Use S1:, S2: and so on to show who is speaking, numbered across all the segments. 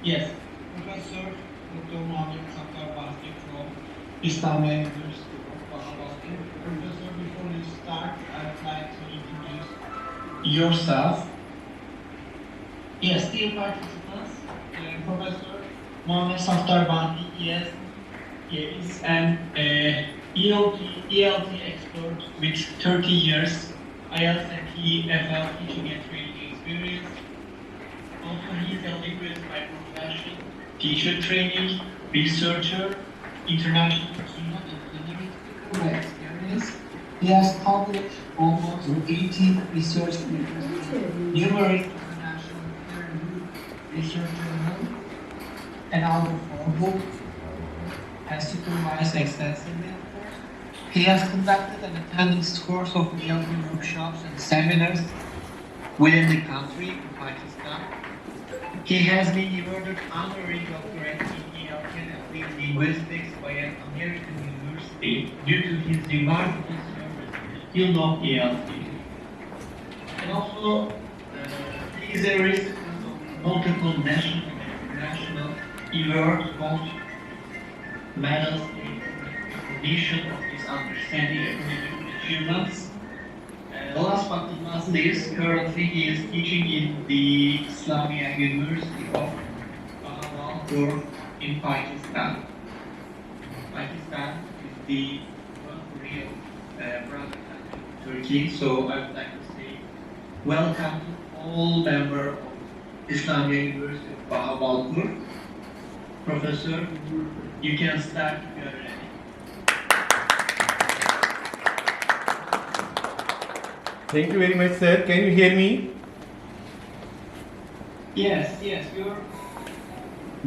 S1: Yes, Professor Dr. Muhammad Sattar Baski from Islamic University of Baku. Professor, before we start, I'd like to introduce yourself. Yes, dear participants, Professor Muhammad Sattar Baski is an ELT expert with 30 years IELTS and TEFL teaching and training experience. Also, he is a linguist by profession, teacher training, researcher, international Turan and Humanities by experience. He has published almost 18 research papers, numerous international peer-reviewed research journals, and out of 4 books, has supervised extensively. He has conducted and attended scores of ELT workshops and seminars within the country, in Pakistan. He has been awarded honorary doctorate in ELT and linguistics by an American university due to his remarkable service in the field of ELT. And also, he is a recipient of multiple national and international awards, both medals in recognition of his understanding and academic achievements. Last but not least, currently he is teaching in the Islamic University of Baku in Pakistan. Pakistan is the one real brother country of Turkey, so I would like to say welcome to all members of Islamic University of Baku. Professor, you can start if you are ready.
S2: Thank you very much, sir. Can you hear me?
S1: Yes, you're.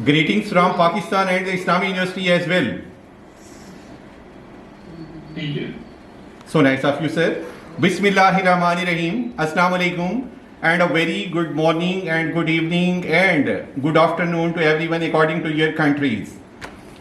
S2: Greetings from Pakistan and the Islamic University as well.
S1: Thank you.
S2: So nice of you, sir. Bismillahirrahmanirrahim. Assalamu alaikum. And a very good morning and good evening and good afternoon to everyone according to your countries.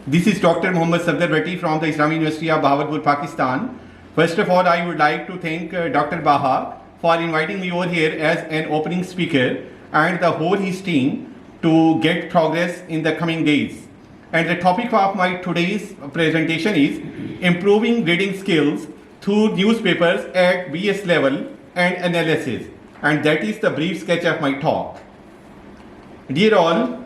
S2: This is Dr. Muhammad Safdar Bhatti from the Islamic University of Bahawalpur, Pakistan. First of all, I would like to thank Dr. Baha for inviting me over here as an opening speaker and the whole his team to get progress in the coming days. And the topic of my today's presentation is improving reading skills through newspapers at BS level and analysis. And that is the brief sketch of my talk. Dear all,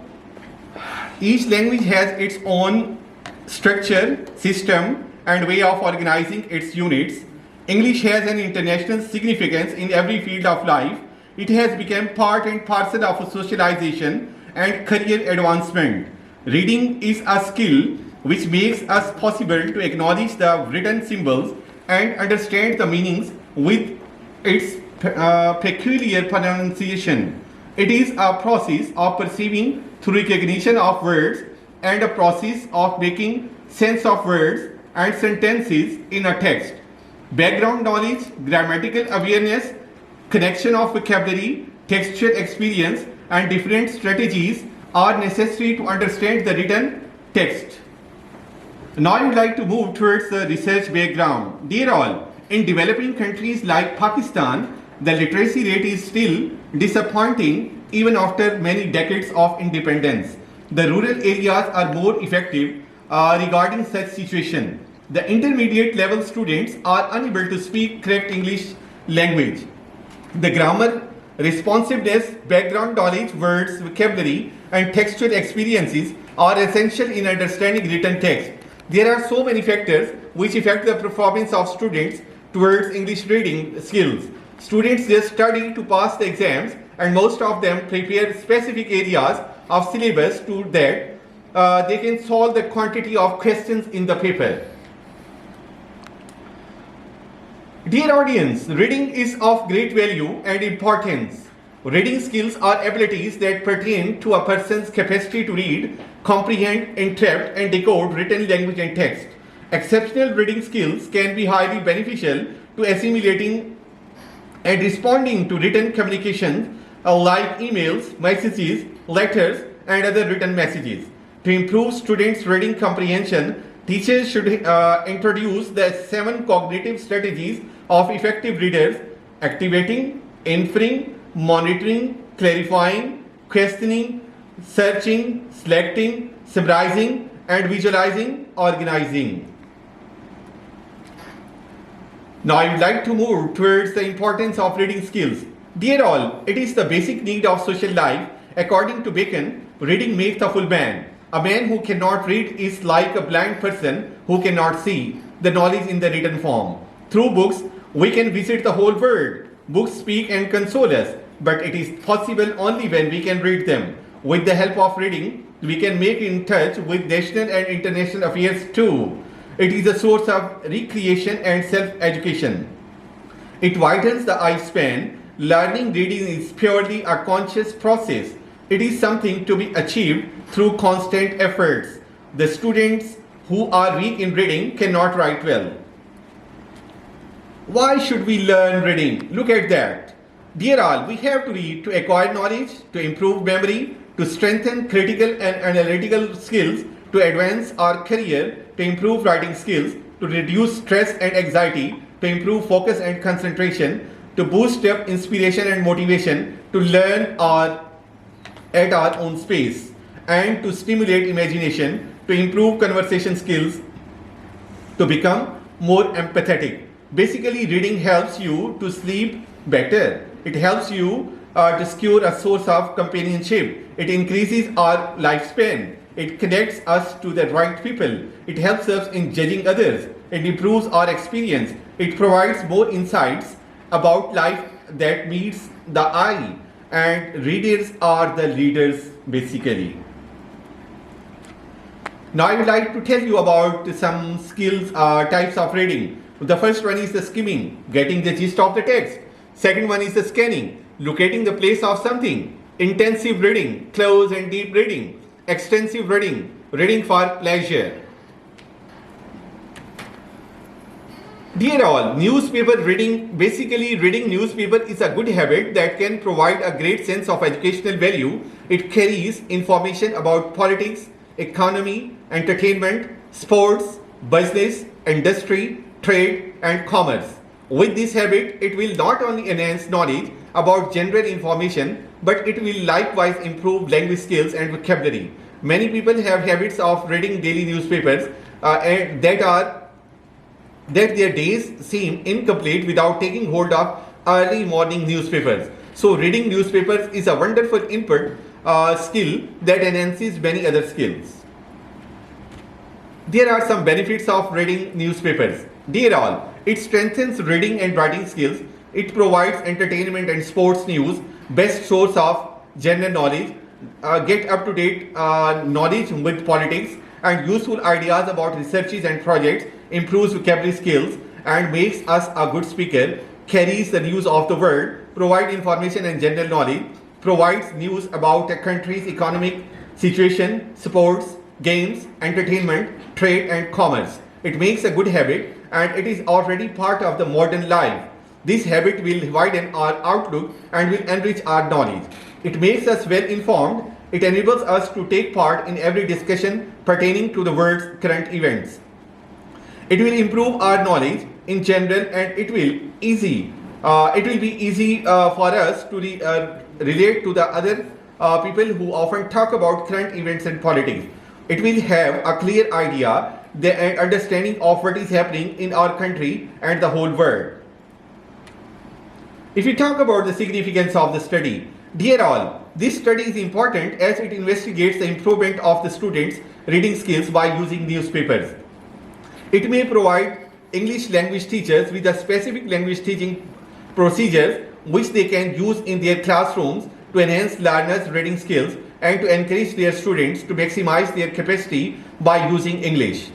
S2: each language has its own structure, system, and way of organizing its units. English has an international significance in every field of life. It has become part and parcel of socialization and career advancement. Reading is a skill which makes us possible to acknowledge the written symbols and understand the meanings with its peculiar pronunciation. It is a process of perceiving through recognition of words and a process of making sense of words and sentences in a text. Background knowledge, grammatical awareness, connection of vocabulary, textual experience, and different strategies are necessary to understand the written text. Now I would like to move towards the research background. Dear all, in developing countries like Pakistan, the literacy rate is still disappointing even after many decades of independence. The rural areas are more effective regarding such situation. The intermediate level students are unable to speak correct English language. The grammar, responsiveness, background knowledge, words, vocabulary, and textual experiences are essential in understanding written text. There are so many factors which affect the performance of students towards English reading skills. Students just study to pass the exams, and most of them prepare specific areas of syllabus to that they can solve the quantity of questions in the paper. Dear audience, reading is of great value and importance. Reading skills are abilities that pertain to a person's capacity to read, comprehend, interpret, and decode written language and text. Exceptional reading skills can be highly beneficial to assimilating and responding to written communications like emails, messages, letters, and other written messages. To improve students' reading comprehension, teachers should introduce the 7 cognitive strategies of effective readers: activating, inferring, monitoring, clarifying, questioning, searching, selecting, summarizing, and visualizing, organizing. Now I would like to move towards the importance of reading skills. Dear all, it is the basic need of social life. According to Bacon, reading makes a full man. A man who cannot read is like a blind person who cannot see the knowledge in the written form. Through books, we can visit the whole world. Books speak and console us, but it is possible only when we can read them. With the help of reading, we can make in touch with national and international affairs too. It is a source of recreation and self-education. It widens the eye span. Learning reading is purely a conscious process. It is something to be achieved through constant efforts. The students who are weak in reading cannot write well. Why should we learn reading? Look at that. Dear all, we have to read to acquire knowledge, to improve memory, to strengthen critical and analytical skills, to advance our career, to improve writing skills, to reduce stress and anxiety, to improve focus and concentration, to boost up inspiration and motivation, to learn at our own pace, and to stimulate imagination, to improve conversation skills, to become more empathetic. Basically, reading helps you to sleep better. It helps you to secure a source of companionship. It increases our lifespan. It connects us to the right people. It helps us in judging others. It improves our experience. It provides more insights about life that meets the eye. And readers are the leaders basically. Now I would like to tell you about some skills, types of reading. The first one is the skimming, getting the gist of the text. Second one is the scanning, locating the place of something. Intensive reading, close and deep reading. Extensive reading, reading for pleasure. Dear all, newspaper reading, basically reading newspaper is a good habit that can provide a great sense of educational value. It carries information about politics, economy, entertainment, sports, business, industry, trade and commerce. With this habit, it will not only enhance knowledge about general information, but it will likewise improve language skills and vocabulary. Many people have habits of reading daily newspapers and that their days seem incomplete without taking hold of early morning newspapers. So reading newspapers is a wonderful input skill that enhances many other skills. There are some benefits of reading newspapers. Dear all, it strengthens reading and writing skills. It provides entertainment and sports news, best source of general knowledge, get up-to-date knowledge with politics, and useful ideas about researches and projects, improves vocabulary skills, and makes us a good speaker, carries the news of the world, provides information and general knowledge, provides news about a country's economic situation, sports, games, entertainment, trade, and commerce. It makes a good habit and it is already part of the modern life. This habit will widen our outlook and will enrich our knowledge. It makes us well informed. It enables us to take part in every discussion pertaining to the world's current events. It will improve our knowledge in general and it will be easy for us to relate to the other people who often talk about current events and politics. It will have a clear idea and understanding of what is happening in our country and the whole world. If we talk about the significance of the study, dear all, this study is important as it investigates the improvement of the students' reading skills by using newspapers. It may provide English language teachers with a specific language teaching procedures which they can use in their classrooms to enhance learners' reading skills and to encourage their students to maximize their capacity by using English.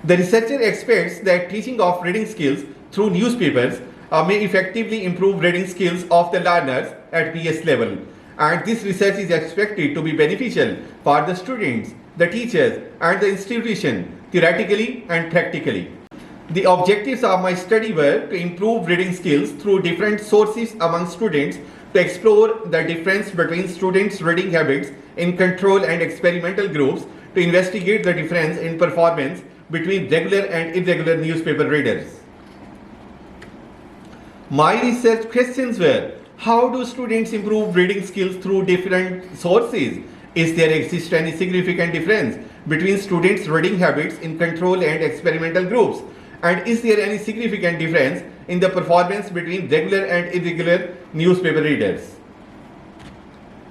S2: The researcher expects that teaching of reading skills through newspapers may effectively improve reading skills of the learners at PS level, and this research is expected to be beneficial for the students, the teachers and the institution theoretically and practically. The objectives of my study were to improve reading skills through different sources among students, to explore the difference between students' reading habits in control and experimental groups, to investigate the difference in performance between regular and irregular newspaper readers. My research questions were: how do students improve reading skills through different sources? Is there exist any significant difference between students' reading habits in control and experimental groups? And is there any significant difference in the performance between regular and irregular newspaper readers?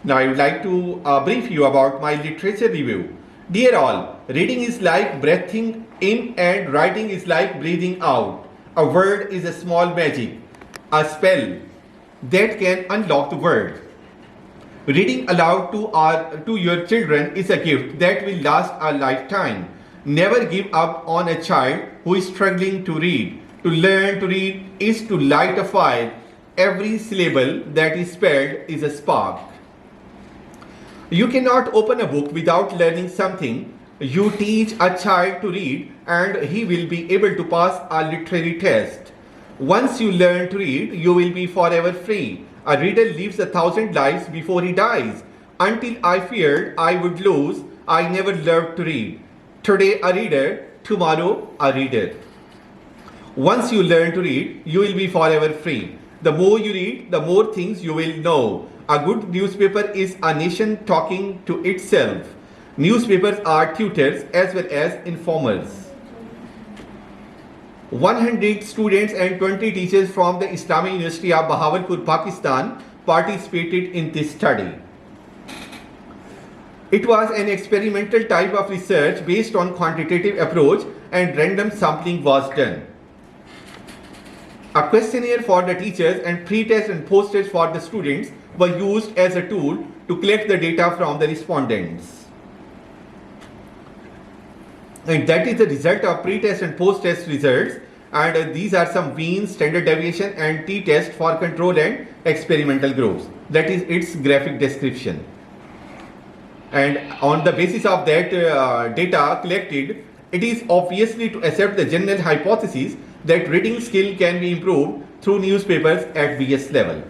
S2: Now I would like to brief you about my literature review. Dear all, reading is like breathing in and writing is like breathing out. A word is a small magic, a spell that can unlock the world. Reading aloud to your children is a gift that will last a lifetime. Never give up on a child who is struggling to read. To learn to read is to light a fire. Every syllable that is spelled is a spark. You cannot open a book without learning something. You teach a child to read and he will be able to pass a literary test. Once you learn to read, you will be forever free. A reader lives 1,000 lives before he dies. Until I feared I would lose, I never learned to read. Today a reader, tomorrow a reader. Once you learn to read, you will be forever free. The more you read, the more things you will know. A good newspaper is a nation talking to itself. Newspapers are tutors as well as informers. 100 students and 20 teachers from the Islamic University of Bahawalpur, Pakistan participated in this study. It was an experimental type of research based on quantitative approach and random sampling was done. A questionnaire for the teachers and pre-test and post-test for the students were used as a tool to collect the data from the respondents. And that is the result of pre-test and post-test results, and these are some mean, standard deviation and t-test for control and experimental groups. That is its graphic description. And on the basis of that data collected, it is obviously to accept the general hypothesis that reading skill can be improved through newspapers at BS level.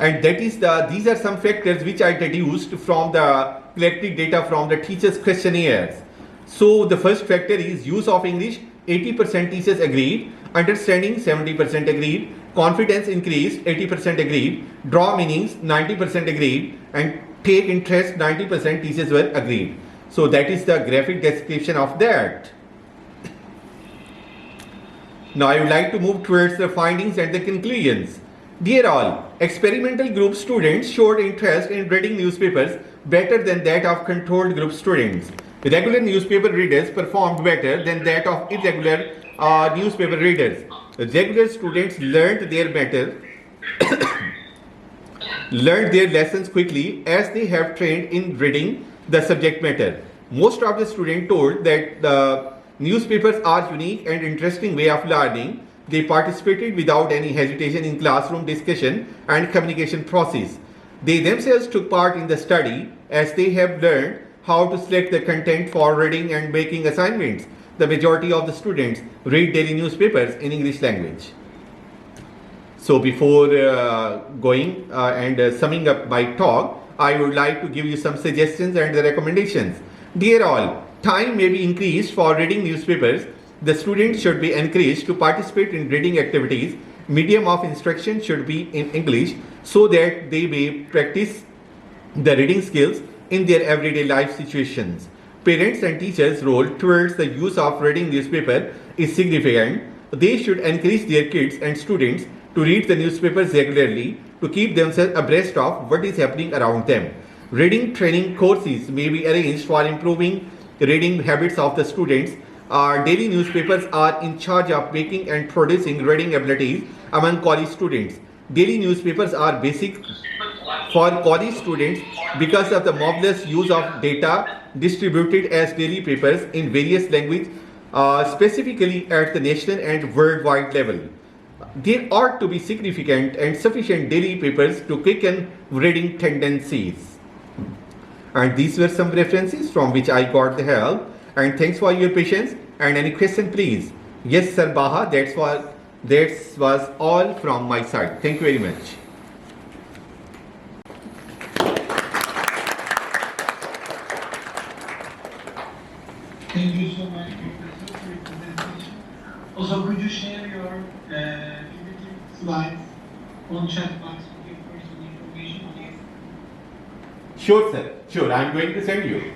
S2: And that is these are some factors which I deduced from the collected data from the teachers' questionnaires. So the first factor is use of English, 80% teachers agreed, understanding 70% agreed, confidence increased, 80% agreed, draw meanings, 90% agreed, and take interest, 90% teachers were agreed. So that is the graphic description of that. Now I would like to move towards the findings and the conclusions. Dear all, experimental group students showed interest in reading newspapers better than that of controlled group students. Regular newspaper readers performed better than that of irregular newspaper readers. Regular students learned their lessons quickly as they have trained in reading the subject matter. Most of the students told that the newspapers are unique and interesting way of learning. They participated without any hesitation in classroom discussion and communication process. They themselves took part in the study as they have learned how to select the content for reading and making assignments. The majority of the students read daily newspapers in English language. So before going and summing up my talk, I would like to give you some suggestions and the recommendations. Dear all, time may be increased for reading newspapers. The students should be encouraged to participate in reading activities. Medium of instruction should be in English so that they may practice the reading skills in their everyday life situations. Parents and teachers' role towards the use of reading newspaper is significant. They should encourage their kids and students to read the newspapers regularly to keep themselves abreast of what is happening around them. Reading training courses may be arranged for improving reading habits of the students. Daily newspapers are in charge of making and producing reading abilities among college students. Daily newspapers are basic for college students because of the marvelous use of data distributed as daily papers in various languages, specifically at the national and worldwide level. There ought to be significant and sufficient daily papers to quicken reading tendencies. And these were some references from which I got the help. And thanks for your patience. And any question, please? Yes, Sir Baha, that was all from my side. Thank you very much.
S1: Thank you so much, Professor, for your presentation. Also, could you share your PPT slides on chat box with your personal information, please?
S2: Sure, sir. Sure, I'm going to send you.